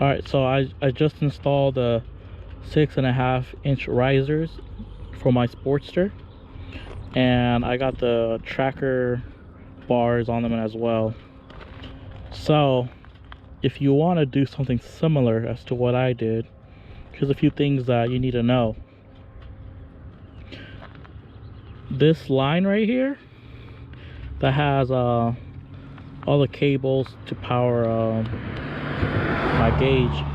All right, so I just installed the 6.5-inch risers for my Sportster, and I got the tracker bars on them as well. So if you want to do something similar as to what I did, here's a few things that you need to know. This line right here that has all the cables to power my gauge,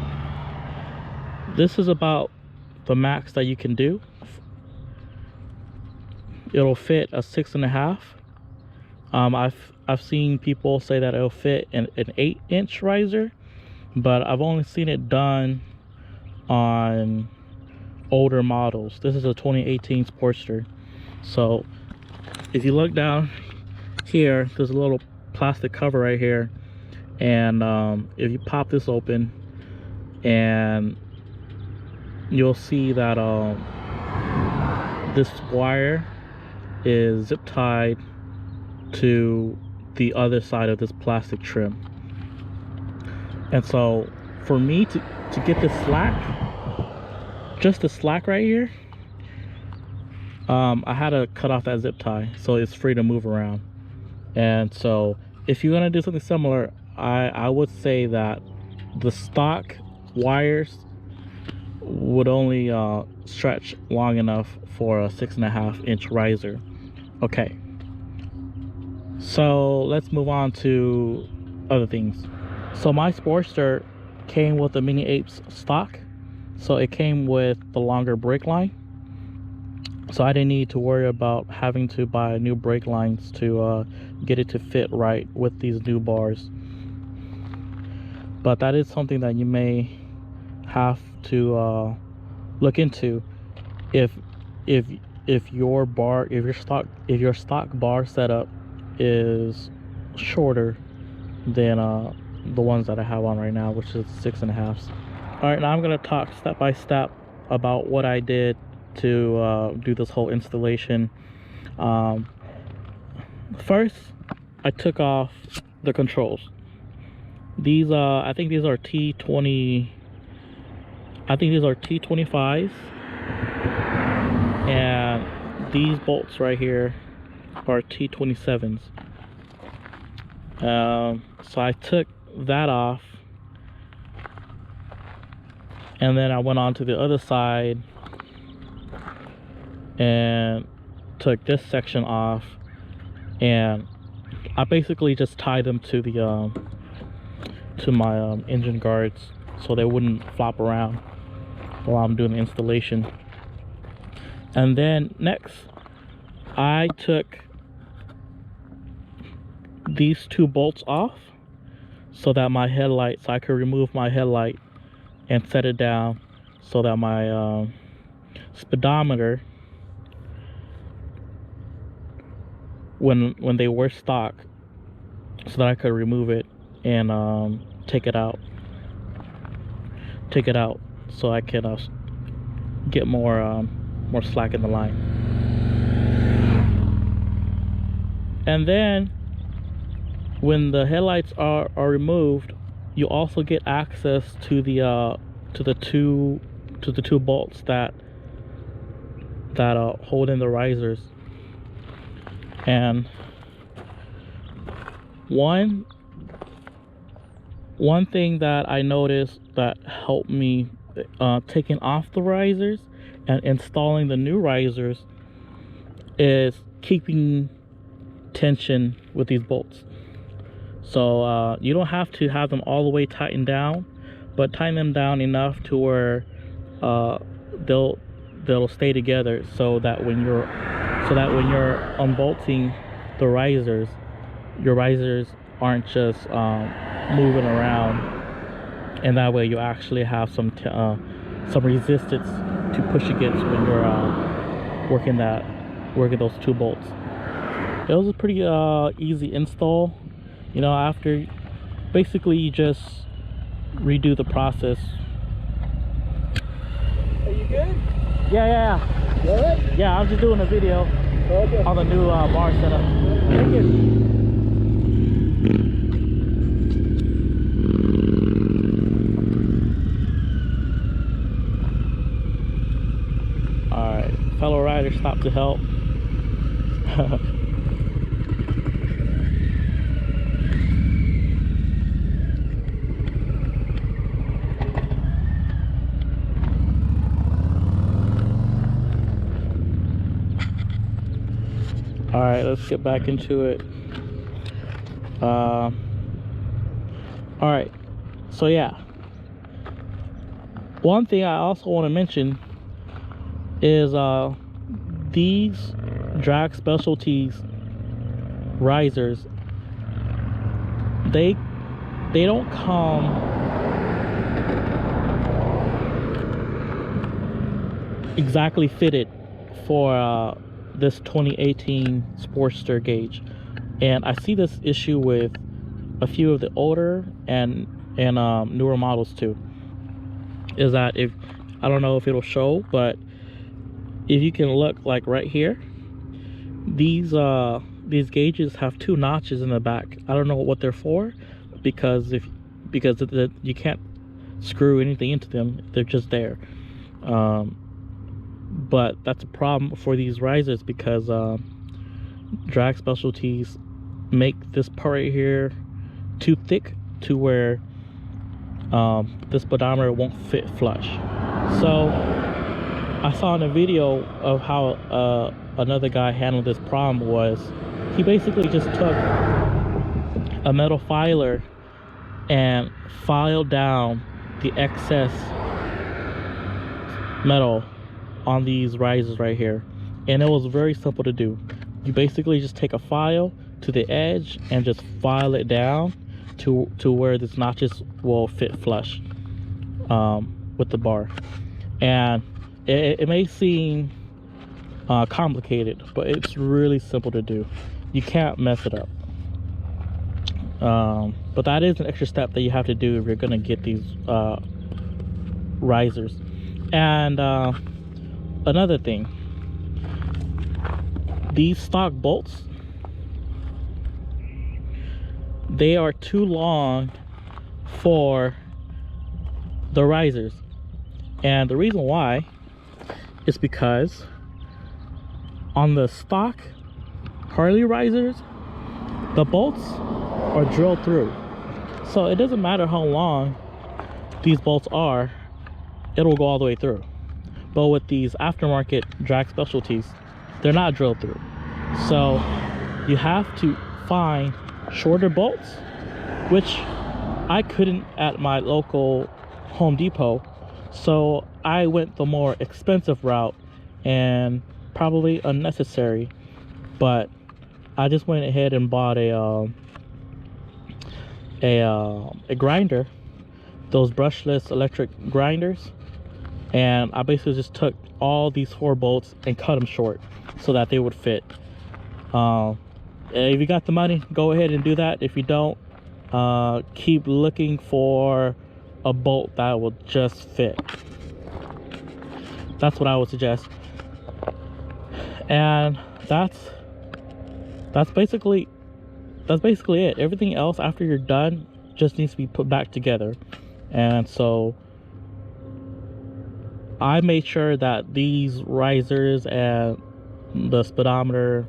this is about the max that you can do. It'll fit a 6.5. I've seen people say that it'll fit an 8-inch riser, but I've only seen it done on older models. This is a 2018 Sportster. So if you look down here, there's a little plastic cover right here, and if you pop this open, and you'll see that this wire is zip tied to the other side of this plastic trim. And so for me to get this slack, just the slack right here, I had to cut off that zip tie so it's free to move around. And so if you're gonna do something similar, I would say that the stock wires would only stretch long enough for a 6.5-inch riser. Okay, so let's move on to other things. So my Sportster came with the mini-apes stock, so it came with the longer brake line, so I didn't need to worry about having to buy new brake lines to get it to fit right with these new bars. But that is something that you may have to look into if your stock bar setup is shorter than the ones that I have on right now, which is 6.5s. All right, now I'm gonna talk step by step about what I did to do this whole installation. First, I took off the controls. These I think these are T20. I think these are T25s, and these bolts right here are T27s. So I took that off, and then I went on to the other side and took this section off, and I basically just tied them to the to my engine guards so they wouldn't flop around while I'm doing the installation. And then next, I took these two bolts off so that my headlight, so I could remove my headlight and set it down so that my speedometer, when they were stock, so that I could remove it and take it out so I can get more slack in the line. And then when the headlights are removed, you also get access to the two bolts that hold in the risers. And one thing that I noticed that helped me taking off the risers and installing the new risers is keeping tension with these bolts. So you don't have to have them all the way tightened down, but tighten them down enough to where they'll stay together, so that when you're unbolting the risers, your risers aren't just moving around, and that way you actually have some resistance to push against when you're working those two bolts. It was a pretty easy install. You know, after basically you just redo the process. Are you good? Yeah. Good? Yeah, I'm just doing a video on the new bar setup. Thank you. want to help. All right, let's get back into it. All right, so yeah, one thing I also want to mention is these Drag Specialties risers, they don't come exactly fitted for this 2018 Sportster gauge, and I see this issue with a few of the older and newer models too. Is that, if I don't know if it'll show, but if you can look, like right here, these gauges have 2 notches in the back. I don't know what they're for, because you can't screw anything into them. They're just there. But that's a problem for these risers, because Drag Specialties make this part right here too thick to where this speedometer won't fit flush. So I saw in a video of how another guy handled this problem. Was he basically just took a metal filer and filed down the excess metal on these risers right here, and it was very simple to do. You basically just take a file to the edge and just file it down to where this notches will fit flush with the bar. And it may seem complicated, but it's really simple to do. You can't mess it up. But that is an extra step that you have to do if you're gonna get these risers. And another thing, these stock bolts, they are too long for the risers. And the reason why is because on the stock Harley risers, the bolts are drilled through. So it doesn't matter how long these bolts are, it'll go all the way through. But with these aftermarket Drag Specialties, they're not drilled through. So you have to find shorter bolts, which I couldn't at my local Home Depot. So I went the more expensive route, and probably unnecessary, but I just went ahead and bought a grinder, those brushless electric grinders, and I basically just took all these 4 bolts and cut them short so that they would fit. If you got the money, go ahead and do that. If you don't, keep looking for a bolt that will just fit. That's what I would suggest. And that's basically it. Everything else after you're done just needs to be put back together. And so I made sure that these risers and the speedometer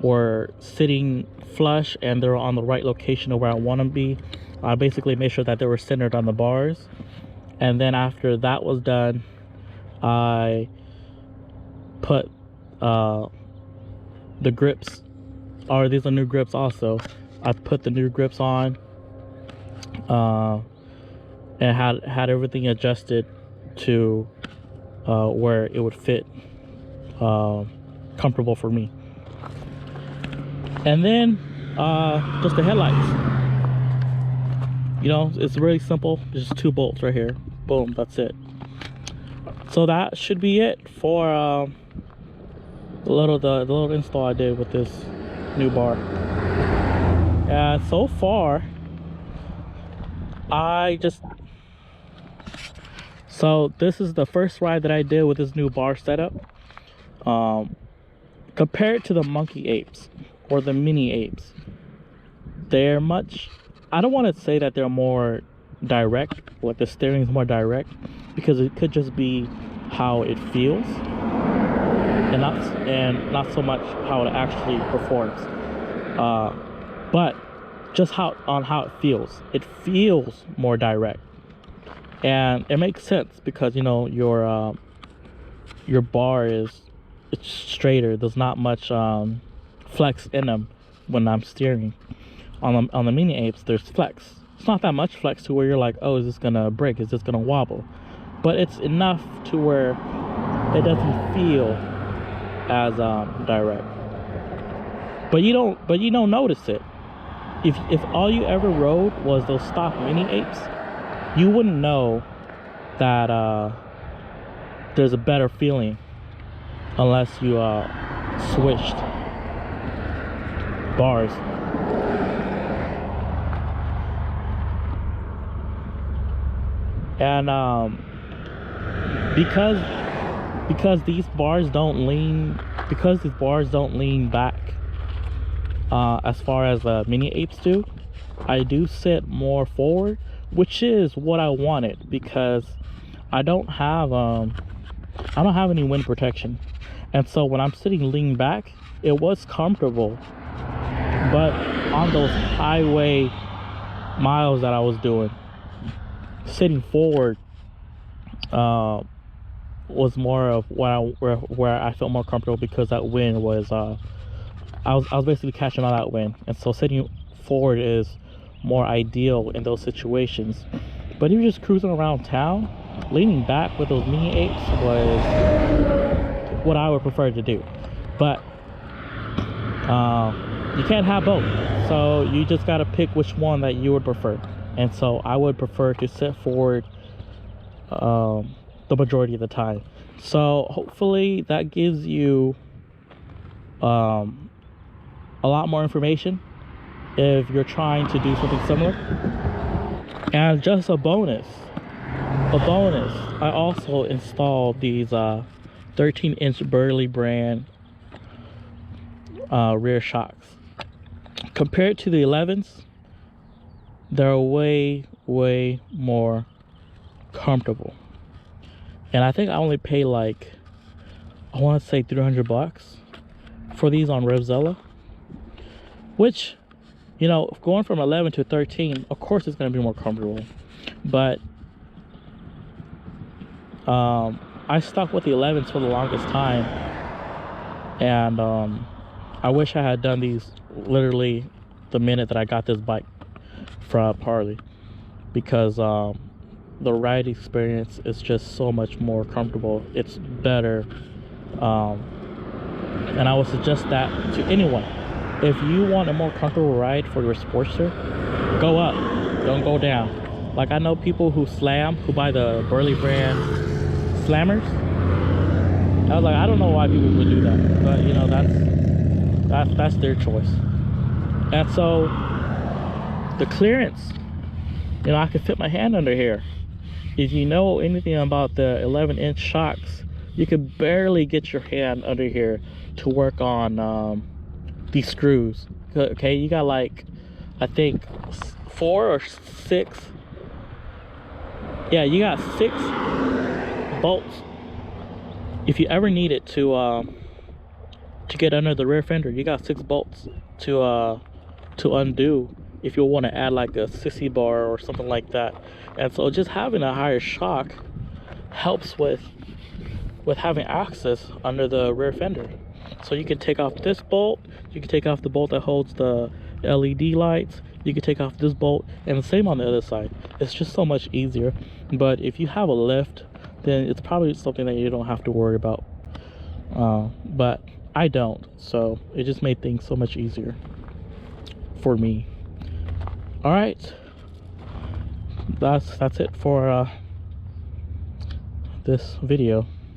were sitting flush and they're on the right location of where I want them to be. I basically made sure that they were centered on the bars. And then after that was done, I put the grips, or these are new grips also. I put the new grips on and had everything adjusted to where it would fit comfortable for me. And then just the headlights, you know, it's really simple. Just 2 bolts right here, boom, that's it. So that should be it for the little install I did with this new bar. And so far so this is the first ride that I did with this new bar setup. Compared to the monkey apes or the mini apes, they're much, I don't want to say that they're more direct, like the steering is more direct, because it could just be how it feels. and not so much how it actually performs, but just how it feels. It feels more direct, and it makes sense because, you know, your bar it's straighter. There's not much flex in them when I'm steering. On the mini-apes, there's flex. It's not that much flex to where you're like, oh, is this gonna break? Is this gonna wobble? But it's enough to where it doesn't feel as direct. But you don't notice it. If all you ever rode was those stock mini-apes, you wouldn't know that there's a better feeling unless you switched bars. And because these bars don't lean back as far as the mini-apes do, I do sit more forward, which is what I wanted, because I don't have any wind protection. And so when I'm sitting lean back, it was comfortable, but on those highway miles that I was doing, sitting forward was more of where I felt more comfortable, because that wind was I was basically catching all that wind, and so sitting forward is more ideal in those situations. But if you're just cruising around town, leaning back with those mini-apes was what I would prefer to do. But you can't have both, so you just got to pick which one that you would prefer. And so I would prefer to sit forward the majority of the time. So hopefully that gives you a lot more information if you're trying to do something similar. And just a bonus, I also installed these 13-inch Burley brand rear shocks. Compared to the 11s, they're way more comfortable. And I think I only pay like, I want to say $300 for these on Revzilla, which, you know, going from 11 to 13, of course it's going to be more comfortable. But I stuck with the 11s for the longest time, and I wish I had done these literally the minute that I got this bike from Parley, because the ride experience is just so much more comfortable. It's better, and I would suggest that to anyone. If you want a more comfortable ride for your Sportster, go up, don't go down. Like, I know people who buy the Burley brand slammers. I was like, I don't know why people would do that, but you know, that's their choice. And so the clearance, you know, I could fit my hand under here. If you know anything about the 11-inch shocks, you could barely get your hand under here to work on these screws. Okay, you got like, I think 4 or 6. Yeah, you got 6 bolts. If you ever need it to get under the rear fender, you got 6 bolts to undo if you want to add like a sissy bar or something like that. And so just having a higher shock helps with having access under the rear fender. So you can take off this bolt, you can take off the bolt that holds the LED lights, you can take off this bolt, and the same on the other side. It's just so much easier. But if you have a lift, then it's probably something that you don't have to worry about. But I don't, so it just made things so much easier for me. All right, that's it for this video.